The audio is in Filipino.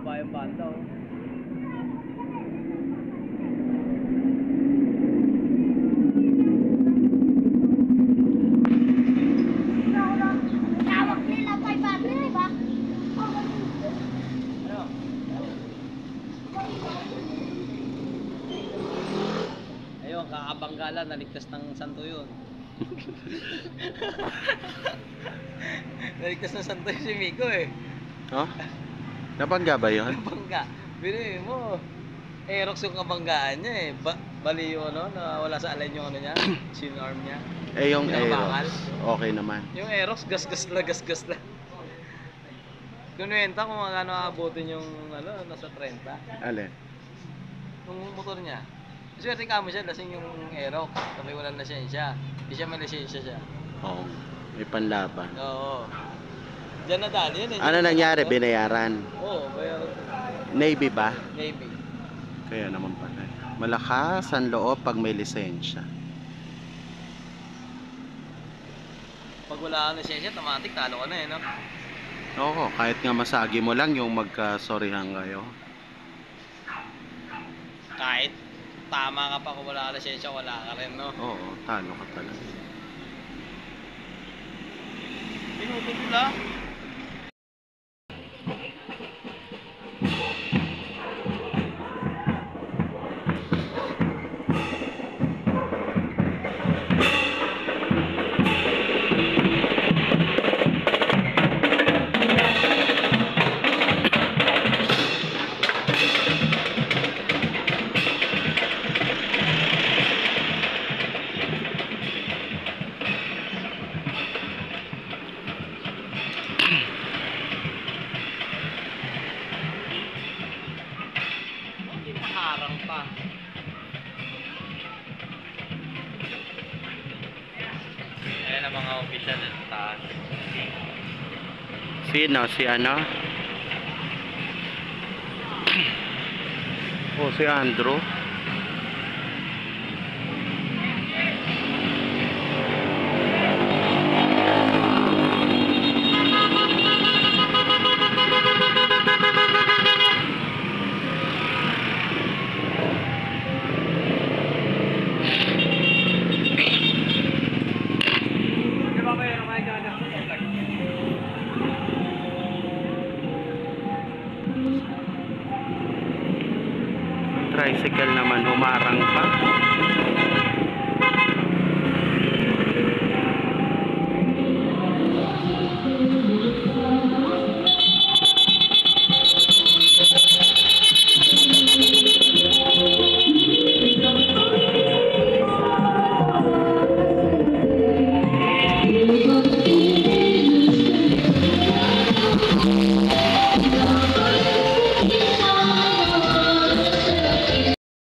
baba yung banda, oh. Tawag nila 500, di ba? Ano? Ayun, kakabanggalan, naligtas ng santo yun. Naligtas ng santo yun si Miko eh. Oh? Nabangga ba yun? Nabangga. Binoy mo. Aerox yung kabanggaan niya eh. Bali yung ano, na wala sa alin yung ano niya, sin arm niya. Eh yung Pinakabangal. Aerox, okay naman. Yung Aerox, gas-gas lang. Kunwenta kung magkano aabotin yung ano, nasa 30. Alin? Yung motor niya. Swerte ka mo siya, lasing yung Aerox. Sabi walang lisensya. Hindi siya may lisensya siya. Oo. May panlaban. Oo. Diyan na dali yun eh. Ano nangyari? Binayaran? Oo, bayaran. Navy ba? Navy. Kaya naman pala. Malakas ang loob pag may lisensya. Pag wala kang lisensya, automatic talo ka na eh, no? Oo, kahit nga masagi mo lang yung magkasorihan kayo. Kahit tama ka pa kung wala kang lisensya, wala ka rin, no? Oo, talo ka talaga. Pinutol nila. Harang pa. Ayan ang mga official sa taas. Sino? Si ano? Oh, si Andrew. Tricycle naman, humarang pa.